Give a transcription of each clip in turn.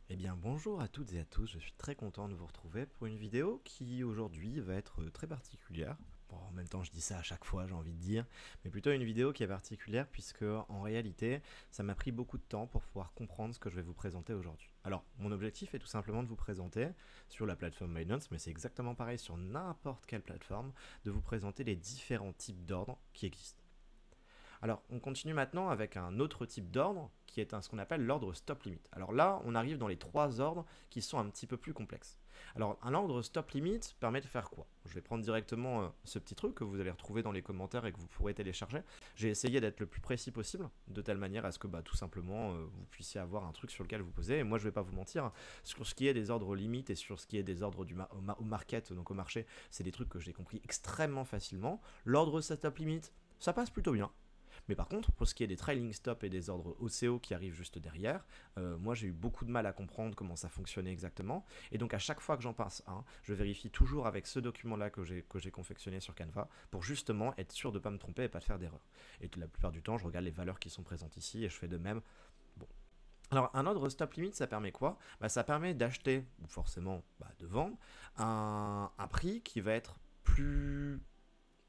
Eh bien bonjour à toutes et à tous, je suis très content de vous retrouver pour une vidéo qui aujourd'hui va être très particulière. Bon, en même temps je dis ça à chaque fois j'ai envie de dire, mais plutôt une vidéo qui est particulière puisque en réalité ça m'a pris beaucoup de temps pour pouvoir comprendre ce que je vais vous présenter aujourd'hui. Alors mon objectif est tout simplement de vous présenter sur la plateforme Binance, mais c'est exactement pareil sur n'importe quelle plateforme, de vous présenter les différents types d'ordres qui existent. Alors, on continue maintenant avec un autre type d'ordre qui est ce qu'on appelle l'ordre stop limit. Alors là, on arrive dans les trois ordres qui sont un petit peu plus complexes. Alors, un ordre stop limit permet de faire quoi? Je vais prendre directement ce petit truc que vous allez retrouver dans les commentaires et que vous pourrez télécharger. J'ai essayé d'être le plus précis possible, de telle manière à ce que tout simplement vous puissiez avoir un truc sur lequel vous posez. Et moi, je vais pas vous mentir, sur ce qui est des ordres limites et sur ce qui est des ordres au market, donc au marché, c'est des trucs que j'ai compris extrêmement facilement. L'ordre stop limit, ça passe plutôt bien. Mais par contre, pour ce qui est des trailing stop et des ordres OCO qui arrivent juste derrière, moi j'ai eu beaucoup de mal à comprendre comment ça fonctionnait exactement. Et donc à chaque fois que j'en passe un, je vérifie toujours avec ce document-là que j'ai confectionné sur Canva pour justement être sûr de ne pas me tromper et pas de faire d'erreur. Et la plupart du temps, je regarde les valeurs qui sont présentes ici et je fais de même. Bon. Alors un ordre stop limit, ça permet quoi? Ça permet d'acheter, ou forcément de vendre, un prix qui va être plus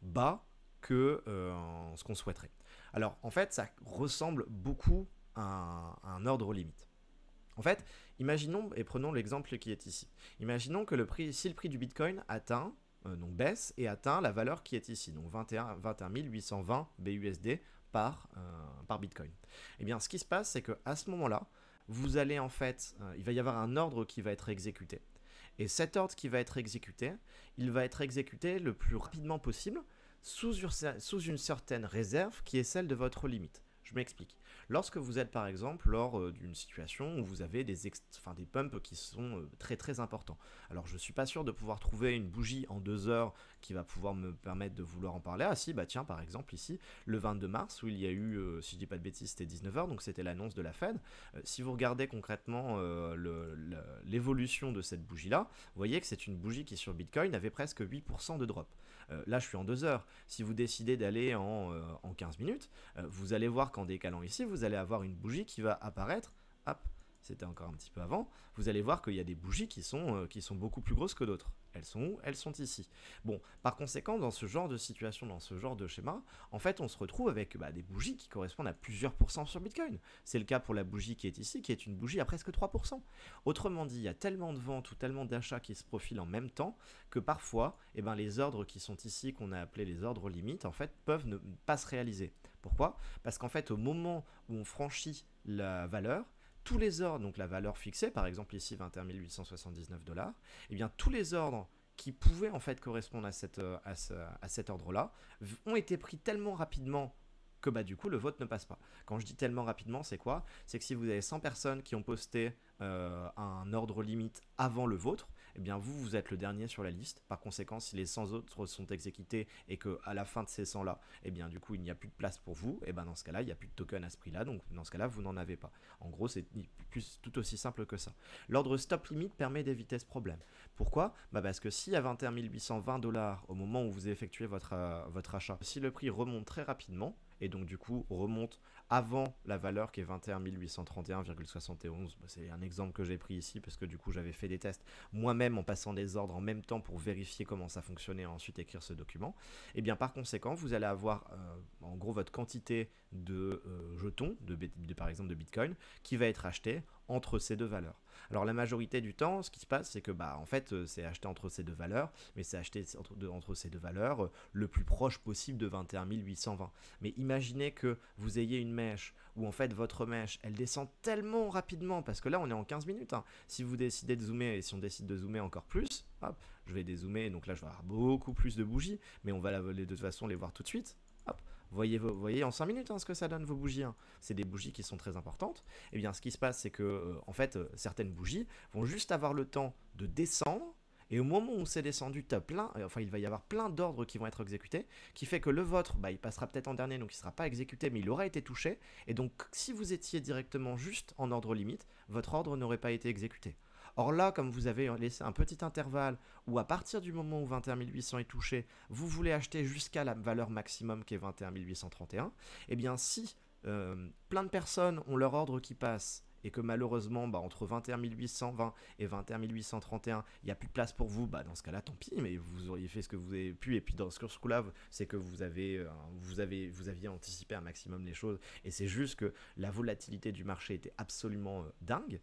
bas que ce qu'on souhaiterait. Alors en fait, ça ressemble beaucoup à un ordre limite. En fait, imaginons, et prenons l'exemple qui est ici, imaginons que si le prix du Bitcoin atteint, donc baisse, et atteint la valeur qui est ici, donc 21 820 BUSD par Bitcoin. Eh bien, ce qui se passe, c'est qu'à ce moment-là, vous allez en fait, il va y avoir un ordre qui va être exécuté. Et cet ordre qui va être exécuté, il va être exécuté le plus rapidement possible sous une certaine réserve qui est celle de votre limite. Je m'explique. Lorsque vous êtes par exemple lors d'une situation où vous avez des pumps qui sont très très importants. Alors je ne suis pas sûr de pouvoir trouver une bougie en 2 heures qui va pouvoir me permettre de vouloir en parler. Ah si, tiens par exemple ici, le 22 mars où il y a eu, si je dis pas de bêtises, c'était 19 heures, donc c'était l'annonce de la Fed. Si vous regardez concrètement l'évolution de cette bougie-là, vous voyez que c'est une bougie qui sur Bitcoin avait presque 8% de drop. Là je suis en 2 heures. Si vous décidez d'aller en 15 minutes, vous allez voir qu'en décalant ici, vous allez avoir une bougie qui va apparaître. Hop, c'était encore un petit peu avant. Vous allez voir qu'il y a des bougies qui sont beaucoup plus grosses que d'autres. Elles sont où? Elles sont ici. Bon, par conséquent, dans ce genre de situation, dans ce genre de schéma, en fait, on se retrouve avec des bougies qui correspondent à plusieurs pourcents sur Bitcoin. C'est le cas pour la bougie qui est ici, qui est une bougie à presque 3%. Autrement dit, il y a tellement de ventes ou tellement d'achats qui se profilent en même temps que parfois, les ordres qui sont ici, qu'on a appelés les ordres limites, en fait, peuvent ne pas se réaliser. Pourquoi? Parce qu'en fait, au moment où on franchit la valeur, tous les ordres, donc la valeur fixée, par exemple ici 21 879 $, eh bien tous les ordres qui pouvaient en fait correspondre à cet ordre-là ont été pris tellement rapidement que du coup le vote ne passe pas. Quand je dis tellement rapidement, c'est quoi? C'est que si vous avez 100 personnes qui ont posté un ordre limite avant le vôtre, eh bien vous êtes le dernier sur la liste. Par conséquent, si les 100 autres sont exécutés et qu'à la fin de ces 100 là, eh bien du coup il n'y a plus de place pour vous, et dans ce cas-là, il n'y a plus de token à ce prix-là, donc dans ce cas-là, vous n'en avez pas. En gros, c'est tout aussi simple que ça. L'ordre stop limit permet d'éviter ce problème. Pourquoi? Parce que si à 21 820 $ au moment où vous effectuez votre achat, si le prix remonte très rapidement, et donc du coup remonte avant la valeur qui est 21 831,71. C'est un exemple que j'ai pris ici parce que du coup j'avais fait des tests moi-même en passant des ordres en même temps pour vérifier comment ça fonctionnait et ensuite écrire ce document. Et bien par conséquent vous allez avoir en gros votre quantité de jetons, par exemple de Bitcoin, qui va être achetée entre ces deux valeurs. Alors la majorité du temps, ce qui se passe, c'est que en fait, c'est acheté entre ces deux valeurs, mais c'est acheté entre ces deux valeurs le plus proche possible de 21 820. Mais imaginez que vous ayez une mèche où en fait votre mèche, elle descend tellement rapidement, parce que là on est en 15 minutes, hein. Si vous décidez de zoomer, et si on décide de zoomer encore plus, hop, je vais dézoomer, donc là je vais avoir beaucoup plus de bougies, mais on va de toute façon les voir tout de suite. Hop, voyez en 5 minutes ce que ça donne vos bougies. Hein. C'est des bougies qui sont très importantes. Et bien ce qui se passe, c'est que en fait, certaines bougies vont juste avoir le temps de descendre. Et au moment où c'est descendu, il va y avoir plein d'ordres qui vont être exécutés, qui fait que le vôtre, il passera peut-être en dernier, donc il ne sera pas exécuté, mais il aura été touché. Et donc, si vous étiez directement juste en ordre limite, votre ordre n'aurait pas été exécuté. Or là, comme vous avez laissé un petit intervalle où à partir du moment où 21 800 est touché, vous voulez acheter jusqu'à la valeur maximum qui est 21 831, eh bien si plein de personnes ont leur ordre qui passe et que malheureusement, entre 21 820 et 21 831, il n'y a plus de place pour vous, dans ce cas-là, tant pis, mais vous auriez fait ce que vous avez pu. Et puis dans ce coup-là, c'est que vous aviez anticipé un maximum les choses, et c'est juste que la volatilité du marché était absolument dingue.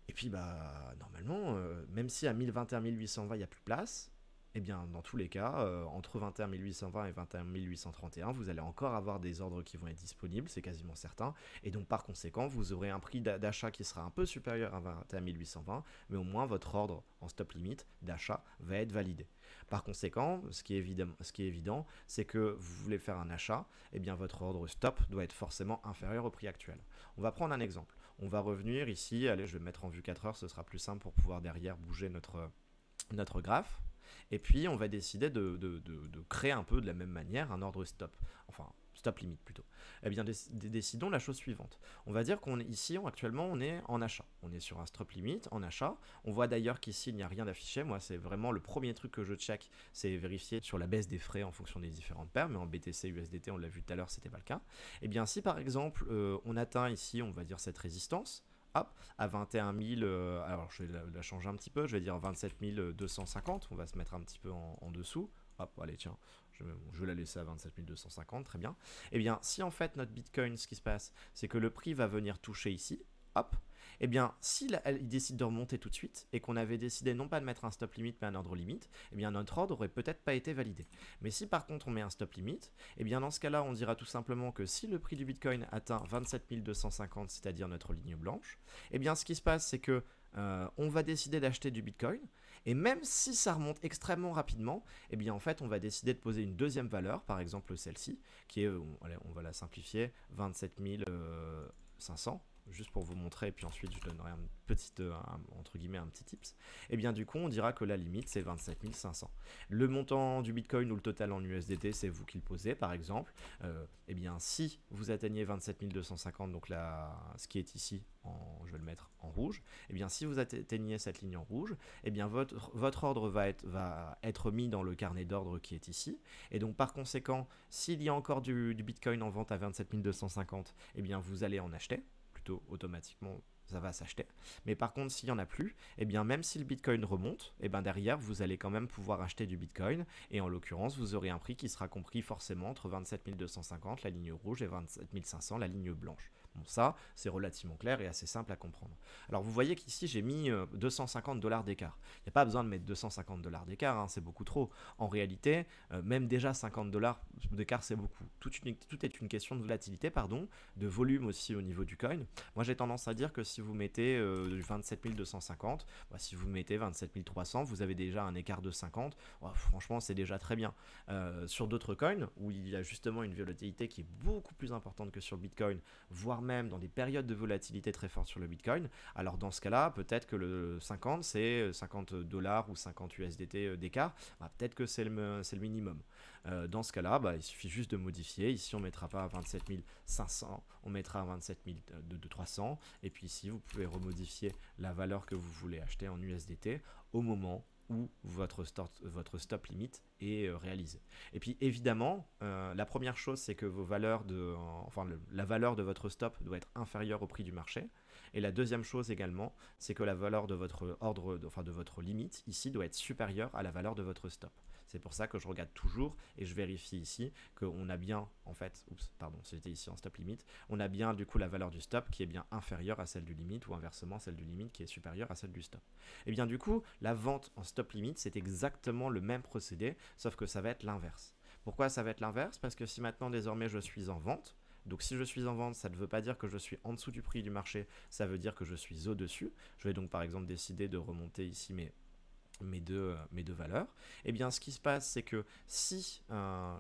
Et puis normalement, même si à 1021 820 il n'y a plus de place, eh bien dans tous les cas, entre 21 820 et 21 831, vous allez encore avoir des ordres qui vont être disponibles, c'est quasiment certain. Et donc par conséquent, vous aurez un prix d'achat qui sera un peu supérieur à 21 820, mais au moins votre ordre en stop limit d'achat va être validé. Par conséquent, ce qui est évident, c'est que vous voulez faire un achat, eh bien votre ordre stop doit être forcément inférieur au prix actuel. On va prendre un exemple. On va revenir ici, allez, je vais me mettre en vue 4 heures, ce sera plus simple pour pouvoir derrière bouger notre graphe. Et puis on va décider de créer un peu de la même manière un ordre stop, enfin stop limite plutôt. Eh bien décidons la chose suivante. On va dire actuellement on est en achat. On est sur un stop limit en achat. On voit d'ailleurs qu'ici il n'y a rien d'affiché. Moi c'est vraiment le premier truc que je check, c'est vérifier sur la baisse des frais en fonction des différentes paires, mais en BTC USDT on l'a vu tout à l'heure, c'était pas le cas. Eh bien si par exemple on atteint ici, on va dire cette résistance, hop, à 21 000, alors je vais la changer un petit peu, je vais dire 27 250, on va se mettre un petit peu en dessous, hop, allez tiens, je vais la laisser à 27 250, très bien. Et bien si en fait notre Bitcoin, ce qui se passe, c'est que le prix va venir toucher ici, hop, et bien s'il décide de remonter tout de suite, et qu'on avait décidé non pas de mettre un stop limit mais un ordre limite, et bien notre ordre aurait peut-être pas été validé. Mais si par contre on met un stop limit, et bien dans ce cas là on dira tout simplement que si le prix du Bitcoin atteint 27 250, c'est-à-dire notre ligne blanche, et bien ce qui se passe c'est que on va décider d'acheter du Bitcoin, et même si ça remonte extrêmement rapidement, et bien en fait on va décider de poser une deuxième valeur, par exemple celle-ci, qui est, on va la simplifier, 27 500, juste pour vous montrer, et puis ensuite je donnerai entre guillemets un petit tips. Et bien du coup on dira que la limite c'est 27 500. Le montant du Bitcoin ou le total en USDT c'est vous qui le posez par exemple. Et bien si vous atteignez 27 250, donc là ce qui est ici, je vais le mettre en rouge, et bien si vous atteignez cette ligne en rouge, et bien votre ordre va être mis dans le carnet d'ordre qui est ici, et donc par conséquent s'il y a encore du Bitcoin en vente à 27 250, et bien vous allez en acheter automatiquement, ça va s'acheter. Mais par contre, s'il n'y en a plus, et bien même si le Bitcoin remonte, et bien derrière, vous allez quand même pouvoir acheter du Bitcoin. Et en l'occurrence, vous aurez un prix qui sera compris forcément entre 27 250, la ligne rouge, et 27 500, la ligne blanche. Bon, ça, c'est relativement clair et assez simple à comprendre. Alors, vous voyez qu'ici, j'ai mis 250 $ d'écart. Il n'y a pas besoin de mettre 250 $ d'écart, hein, c'est beaucoup trop. En réalité, même déjà 50 $ d'écart, c'est beaucoup. Tout est une question de volatilité, de volume aussi au niveau du coin. Moi, j'ai tendance à dire que si vous mettez du 27 250, si vous mettez 27 300, vous avez déjà un écart de 50. Franchement, c'est déjà très bien. Sur d'autres coins, où il y a justement une volatilité qui est beaucoup plus importante que sur le Bitcoin, voire même dans des périodes de volatilité très fortes sur le Bitcoin, alors dans ce cas-là, peut-être que le 50, c'est 50 $ ou 50 USDT d'écart, peut-être que c'est le minimum. Dans ce cas-là, il suffit juste de modifier. Ici, on ne mettra pas à 27 500, on mettra à 27 300. Et puis ici, vous pouvez remodifier la valeur que vous voulez acheter en USDT au moment où votre stop limit est réalisé. Et puis évidemment, la première chose, c'est que la valeur de votre stop doit être inférieure au prix du marché. Et la deuxième chose également, c'est que la valeur de votre de votre limite ici doit être supérieure à la valeur de votre stop. C'est pour ça que je regarde toujours et je vérifie ici qu'on a bien, c'était ici en stop limit, on a bien du coup la valeur du stop qui est bien inférieure à celle du limit, ou inversement celle du limit qui est supérieure à celle du stop. Et bien du coup, la vente en stop limit, c'est exactement le même procédé, sauf que ça va être l'inverse. Pourquoi ça va être l'inverse? Parce que si maintenant désormais je suis en vente, donc si je suis en vente, ça ne veut pas dire que je suis en dessous du prix du marché, ça veut dire que je suis au-dessus. Je vais donc par exemple décider de remonter ici mes deux valeurs. Et bien ce qui se passe, c'est que si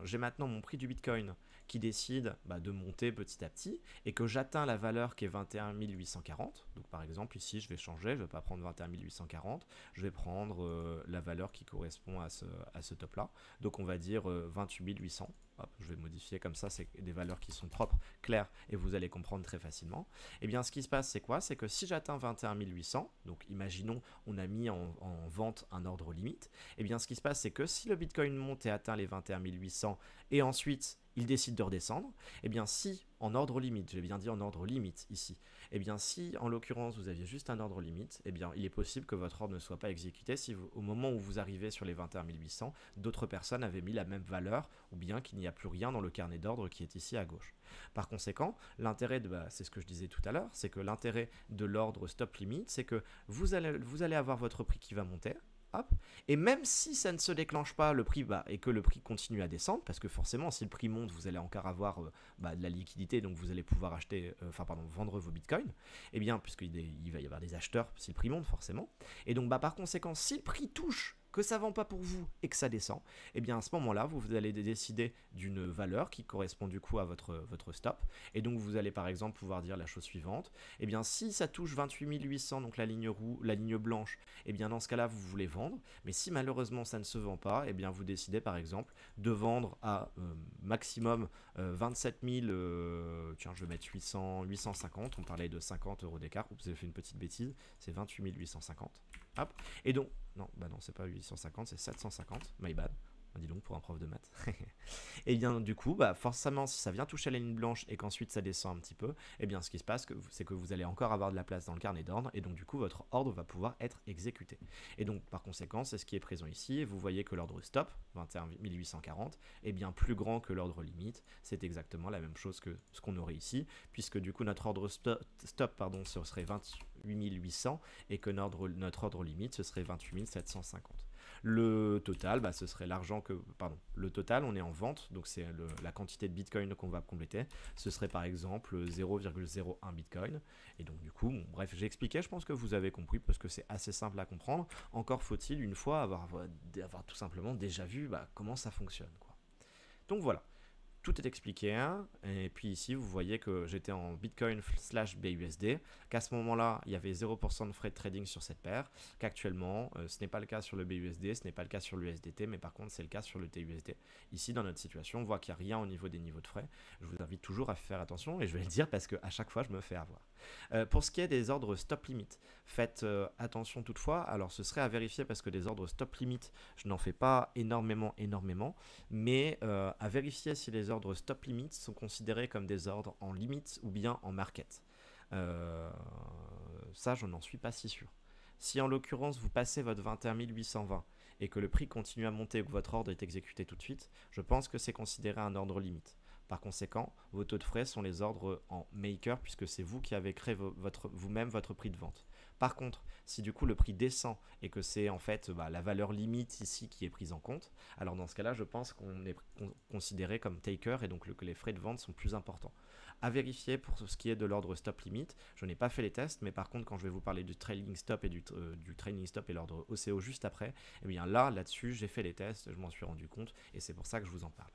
j'ai maintenant mon prix du Bitcoin qui décide de monter petit à petit et que j'atteins la valeur qui est 21 840, donc par exemple ici je vais changer, je ne vais pas prendre 21 840, je vais prendre la valeur qui correspond à ce top là, donc on va dire 28 800. Hop, je vais modifier comme ça, c'est des valeurs qui sont propres, claires, et vous allez comprendre très facilement. Et bien ce qui se passe, c'est quoi? C'est que si j'atteins 21 800, donc imaginons on a mis en vente un ordre limite, et bien ce qui se passe, c'est que si le Bitcoin monte et atteint les 21 800 et ensuite il décide de redescendre, et bien si en ordre limite, j'ai bien dit en ordre limite ici, et bien si en l'occurrence vous aviez juste un ordre limite, et bien il est possible que votre ordre ne soit pas exécuté si au moment où vous arrivez sur les 21 800, d'autres personnes avaient mis la même valeur, ou bien qu'il n'y a plus rien dans le carnet d'ordre qui est ici à gauche. Par conséquent, l'intérêt c'est ce que je disais tout à l'heure, c'est que l'intérêt de l'ordre stop limit, c'est que vous allez avoir votre prix qui va monter. Hop. Et même si ça ne se déclenche pas le prix et que le prix continue à descendre, parce que forcément si le prix monte vous allez encore avoir de la liquidité, donc vous allez pouvoir acheter, vendre vos bitcoins, et bien puisqu'il va y avoir des acheteurs si le prix monte forcément, et donc par conséquent si le prix touche que ça ne vend pas pour vous et que ça descend, et bien à ce moment-là, vous allez décider d'une valeur qui correspond du coup à votre stop, et donc vous allez par exemple pouvoir dire la chose suivante, et bien si ça touche 28 800, donc la ligne blanche, et bien dans ce cas-là, vous voulez vendre, mais si malheureusement ça ne se vend pas, et bien vous décidez par exemple de vendre à maximum 27 000, tiens je vais mettre 850, on parlait de 50 € d'écart, oups j'ai fait une petite bêtise, c'est 28 850, hop, et donc, non, c'est pas 850, c'est 750, my bad. Dis donc pour un prof de maths. Et bien du coup, forcément, si ça vient toucher la ligne blanche et qu'ensuite ça descend un petit peu, et bien ce qui se passe, c'est que vous allez encore avoir de la place dans le carnet d'ordre, et donc du coup votre ordre va pouvoir être exécuté. Et donc par conséquent, c'est ce qui est présent ici, et vous voyez que l'ordre stop, 21 840, est bien plus grand que l'ordre limite, c'est exactement la même chose que ce qu'on aurait ici, puisque du coup notre ordre stop ce serait 28 800, et que notre ordre limite, ce serait 28 750. Le total, ce serait l'argent que... Pardon, le total, on est en vente, donc c'est la quantité de bitcoin qu'on va compléter. Ce serait par exemple 0,01 bitcoin. Et donc du coup, bref, j'ai expliqué, je pense que vous avez compris, parce que c'est assez simple à comprendre. Encore faut-il une fois avoir tout simplement déjà vu comment ça fonctionne, quoi. Donc voilà. Tout est expliqué, et puis ici vous voyez que j'étais en Bitcoin / BUSD, qu'à ce moment-là il y avait 0% de frais de trading sur cette paire, qu'actuellement ce n'est pas le cas sur le BUSD, ce n'est pas le cas sur l'USDT, mais par contre c'est le cas sur le TUSD. Ici dans notre situation on voit qu'il n'y a rien au niveau des niveaux de frais, je vous invite toujours à faire attention, et je vais le dire parce qu'à chaque fois je me fais avoir. Pour ce qui est des ordres stop limit, faites attention toutefois, alors ce serait à vérifier parce que des ordres stop limit, je n'en fais pas énormément, mais à vérifier si les ordres stop limit sont considérés comme des ordres en limite ou bien en market. Ça, je n'en suis pas si sûr. Si en l'occurrence vous passez votre 21 820 et que le prix continue à monter ou que votre ordre est exécuté tout de suite, je pense que c'est considéré un ordre limite. Par conséquent, vos taux de frais sont les ordres en maker puisque c'est vous qui avez créé vous-même votre prix de vente. Par contre, si du coup le prix descend et que c'est en fait la valeur limite ici qui est prise en compte, alors dans ce cas-là, je pense qu'on est considéré comme taker et donc que les frais de vente sont plus importants. À vérifier pour ce qui est de l'ordre stop limit, je n'ai pas fait les tests, mais par contre quand je vais vous parler du trailing stop et du trailing stop et l'ordre OCO juste après, eh bien là-dessus j'ai fait les tests, je m'en suis rendu compte et c'est pour ça que je vous en parle.